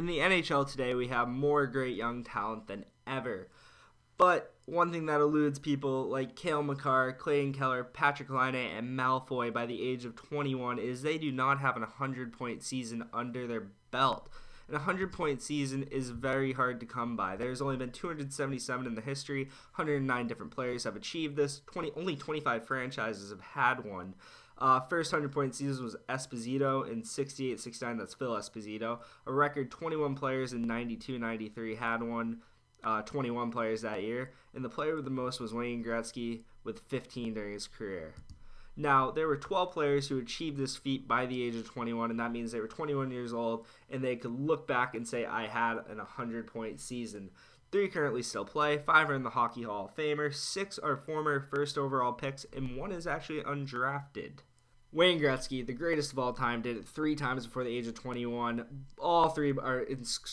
the NHL today, we have more great young talent than ever. But one thing that eludes people like Cale Makar, Clayton Keller, Patrick Laine, and Malfoy by the age of 21 is they do not have a 100-point season under their belt. And a 100-point season is very hard to come by. There's only been 277 in the history. 109 different players have achieved this. Only 25 franchises have had one. First 100-point season was Esposito in 68-69. That's Phil Esposito. A record 21 players in 92-93 had one. 21 players that year. And the player with the most was Wayne Gretzky with 15 during his career. Now, there were 12 players who achieved this feat by the age of 21, and that means they were 21 years old, and they could look back and say, I had an 100-point season. 3 currently still play, 5 are in the Hockey Hall of Famer, 6 are former first overall picks, and 1 is actually undrafted. Wayne Gretzky, the greatest of all time, did it 3 times before the age of 21. All 3 are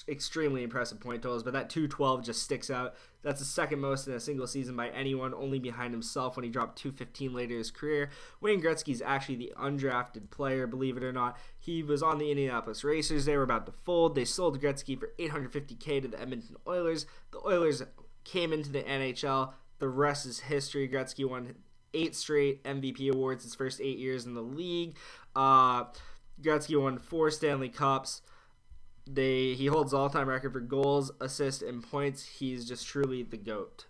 extremely impressive point totals, but that 212 just sticks out. That's the second most in a single season by anyone, only behind himself when he dropped 215 later in his career. Wayne Gretzky is actually the undrafted player, believe it or not. He was on the Indianapolis Racers. They were about to fold. They sold Gretzky for $850K to the Edmonton Oilers. The Oilers came into the NHL. The rest is history. Gretzky won 8 straight MVP awards his first 8 years in the league. Gretzky won 4 Stanley Cups. He holds the all-time record for goals, assists, and points. He's just truly the GOAT.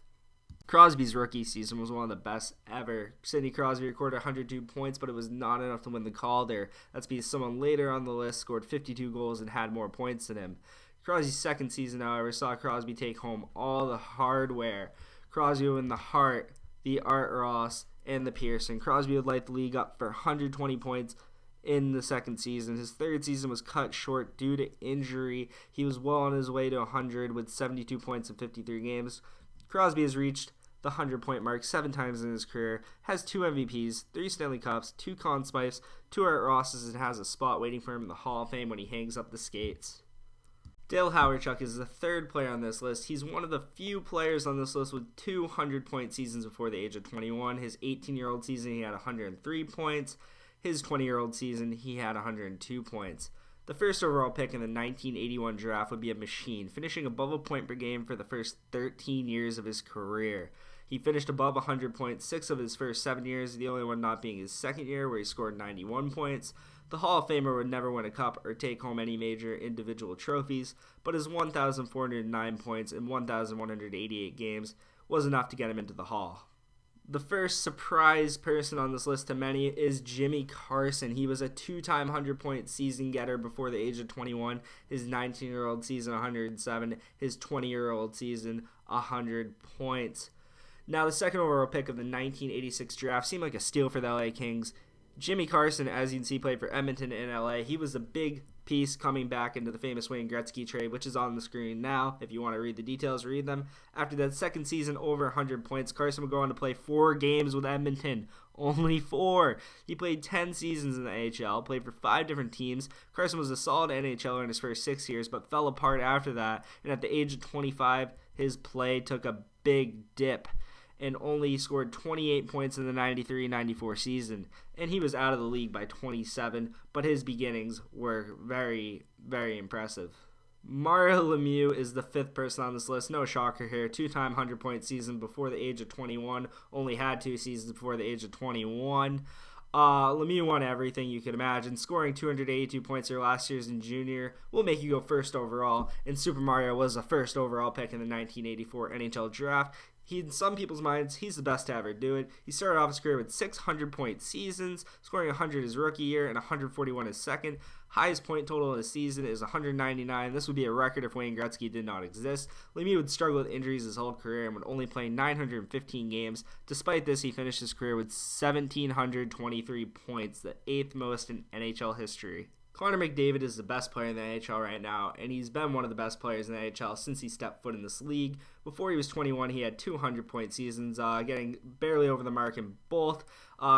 Crosby's rookie season was one of the best ever. Sidney Crosby recorded 102 points, but it was not enough to win the Calder. That's because someone later on the list scored 52 goals and had more points than him. Crosby's second season, however, saw Crosby take home all the hardware. Crosby won the Hart, the Art Ross, and the Pearson. Crosby would light the league up for 120 points in the second season. His third season was cut short due to injury. He was well on his way to 100 with 72 points in 53 games. Crosby has reached the 100-point mark 7 times in his career, has 2 MVPs, 3 Stanley Cups, 2 Conn Smythes, 2 Art Rosses, and has a spot waiting for him in the Hall of Fame when he hangs up the skates. Dale Hawerchuk is the third player on this list. He's one of the few players on this list with 200-point seasons before the age of 21. His 18-year-old season, he had 103 points. His 20-year-old season, he had 102 points. The first overall pick in the 1981 draft would be a machine, finishing above a point per game for the first 13 years of his career. He finished above 100 points 6 of his first 7 years, the only one not being his second year where he scored 91 points. The Hall of Famer would never win a cup or take home any major individual trophies, but his 1,409 points in 1,188 games was enough to get him into the Hall. The first surprise person on this list to many is Jimmy Carson. He was a 2-time 100-point season getter before the age of 21. His 19-year-old season, 107. His 20-year-old season, 100 points. Now, the second overall pick of the 1986 draft seemed like a steal for the LA Kings. Jimmy Carson, as you can see, played for Edmonton and LA. He was a big piece coming back into the famous Wayne Gretzky trade, which is on the screen now. If you want to read the details, read them. After that second season, over 100 points, Carson would go on to play 4 games with Edmonton. Only 4. He played 10 seasons in the AHL, played for 5 different teams. Carson was a solid NHLer in his first 6 years, but fell apart after that. And at the age of 25, his play took a big dip and only scored 28 points in the 93-94 season. And he was out of the league by 27, but his beginnings were very, very impressive. Mario Lemieux is the 5th person on this list. No shocker here. 2-time 100-point season before the age of 21. Only had 2 seasons before the age of 21. Lemieux won everything you could imagine. Scoring 282 points here last year as a junior will make you go first overall. And Super Mario was a first overall pick in the 1984 NHL draft. In some people's minds, he's the best to ever do it. He started off his career with 600-point seasons, scoring 100 his rookie year and 141 his second. Highest point total in a season is 199. This would be a record if Wayne Gretzky did not exist. Lemieux would struggle with injuries his whole career and would only play 915 games. Despite this, he finished his career with 1,723 points, the 8th most in NHL history. Connor McDavid is the best player in the NHL right now, and he's been one of the best players in the NHL since he stepped foot in this league. Before he was 21, he had 200-point seasons, getting barely over the mark in both.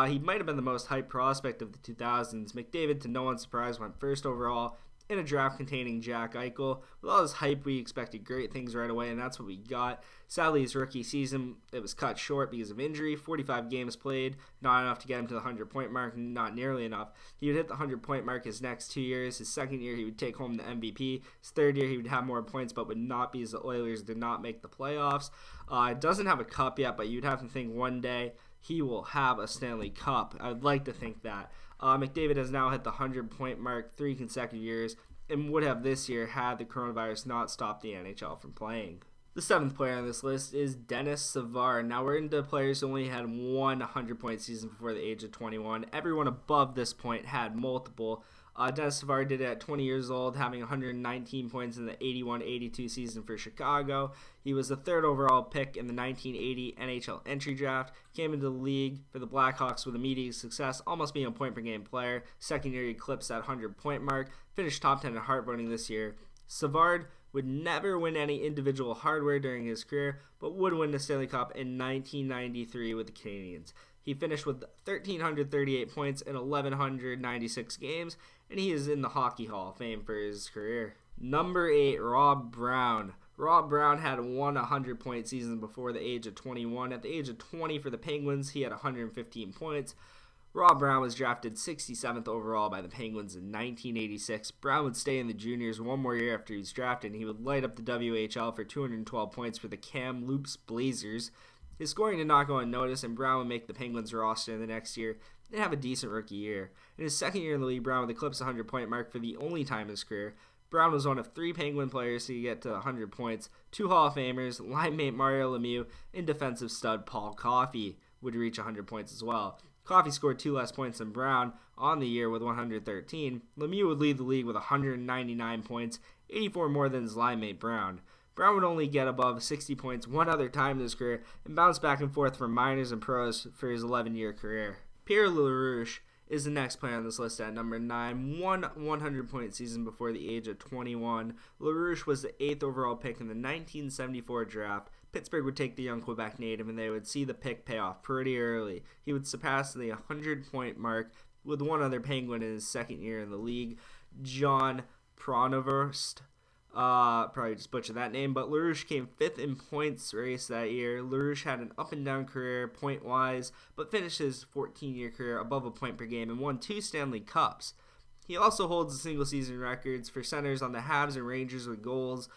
He might have been the most hyped prospect of the 2000s. McDavid, to no one's surprise, went first overall in a draft containing Jack Eichel. With all this hype, we expected great things right away, and that's what we got. Sadly, his rookie season, it was cut short because of injury. 45 games played, not enough to get him to the 100-point mark, not nearly enough. He would hit the 100-point mark his next 2 years. His second year, he would take home the MVP. His third year, he would have more points, but would not be, as the Oilers did not make the playoffs. It doesn't have a cup yet, but you'd have to think one day he will have a Stanley Cup. I would like to think that. McDavid has now hit the 100-point mark 3 consecutive years and would have this year had the coronavirus not stopped the NHL from playing. The 7th player on this list is Denis Savard. Now we're into players who only had one 100-point season before the age of 21. Everyone above this point had multiple. Denis Savard did it at 20 years old, having 119 points in the 81-82 season for Chicago. He was the 3rd overall pick in the 1980 NHL entry draft, came into the league for the Blackhawks with immediate success, almost being a point-per-game player. Second year, he eclipsed that 100-point mark, finished top 10 in Hart voting this year. Savard would never win any individual hardware during his career, but would win the Stanley Cup in 1993 with the Canadiens. He finished with 1,338 points in 1,196 games, and he is in the Hockey Hall of Fame for his career. Number 8, Rob Brown. Rob Brown had one 100-point season before the age of 21. At the age of 20 for the Penguins, he had 115 points. Rob Brown was drafted 67th overall by the Penguins in 1986. Brown would stay in the juniors one more year after he was drafted, and he would light up the WHL for 212 points for the Kamloops Blazers. His scoring did not go unnoticed, and Brown would make the Penguins roster the next year and have a decent rookie year. In his second year in the league, Brown would eclipse the 100-point mark for the only time in his career. Brown was one of 3 Penguin players to get to 100 points. 2 Hall of Famers, linemate Mario Lemieux, and defensive stud Paul Coffey would reach 100 points as well. Coffey scored 2 less points than Brown on the year with 113. Lemieux would lead the league with 199 points, 84 more than his linemate Brown. Brown would only get above 60 points one other time in his career and bounce back and forth from minors and pros for his 11-year career. Pierre LaRouche is the next player on this list at number 9. One 100-point season before the age of 21. LaRouche was the 8th overall pick in the 1974 draft. Pittsburgh would take the young Quebec native, and they would see the pick pay off pretty early. He would surpass the 100-point mark with one other Penguin in his second year in the league, John Pronovost. Probably just butchered that name, but LaRouche came 5th in points race that year. LaRouche had an up-and-down career point-wise, but finished his 14-year career above a point per game and won 2 Stanley Cups. He also holds the single-season records for centers on the Habs and Rangers with goals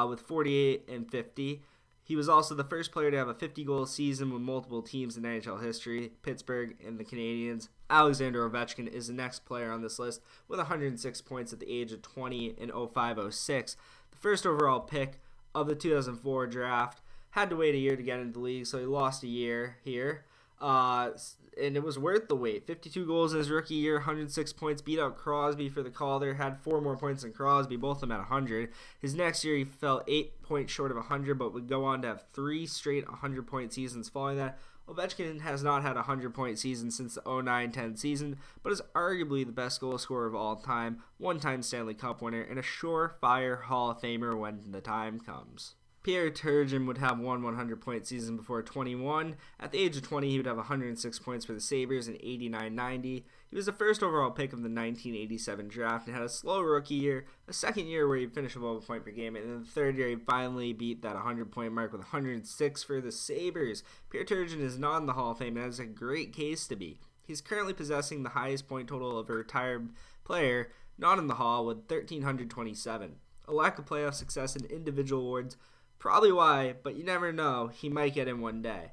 with 48 and 50. He was also the first player to have a 50-goal season with multiple teams in NHL history, Pittsburgh and the Canadiens. Alexander Ovechkin is the next player on this list with 106 points at the age of 20 in 05-06. The first overall pick of the 2004 draft. Had to wait a year to get into the league, so he lost a year here. And it was worth the wait. 52 goals in his rookie year, 106 points, beat out Crosby for the Calder, had 4 more points than Crosby, both of them at 100. His next year, he fell 8 points short of 100, but would go on to have 3 straight 100-point seasons following that. Ovechkin has not had a 100-point season since the 09-10 season, but is arguably the best goal scorer of all time, one-time Stanley Cup winner, and a surefire Hall of Famer when the time comes. Pierre Turgeon would have one 100-point season before 21. At the age of 20, he would have 106 points for the Sabres in 89-90. He was the first overall pick of the 1987 draft and had a slow rookie year, a second year where he finished above a point per game, and then the third year he finally beat that 100-point mark with 106 for the Sabres. Pierre Turgeon is not in the Hall of Fame and has a great case to be. He's currently possessing the highest point total of a retired player not in the Hall with 1,327. A lack of playoff success in individual awards, probably why, but you never know, he might get in one day.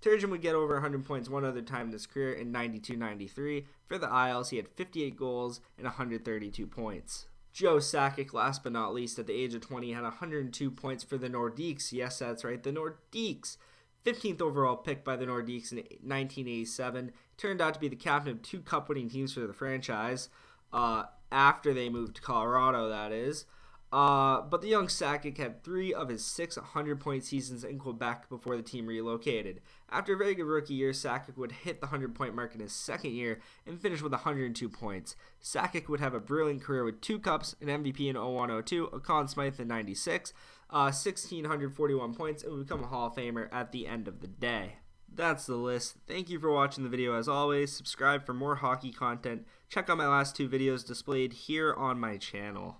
Turgeon would get over 100 points one other time in his career in 92-93. For the Isles, he had 58 goals and 132 points. Joe Sakic, last but not least, at the age of 20, had 102 points for the Nordiques. Yes, that's right, the Nordiques. 15th overall pick by the Nordiques in 1987. Turned out to be the captain of 2 cup-winning teams for the franchise, after they moved to Colorado, that is. But the young Sakic had 3 of his 6 100-point seasons in Quebec before the team relocated. After a very good rookie year, Sakic would hit the 100-point mark in his second year and finish with 102 points. Sakic would have a brilliant career with 2 cups, an MVP in 01-02, a Conn Smythe in 96, 1,641 points, and would become a Hall of Famer at the end of the day. That's the list. Thank you for watching the video as always. Subscribe for more hockey content. Check out my last 2 videos displayed here on my channel.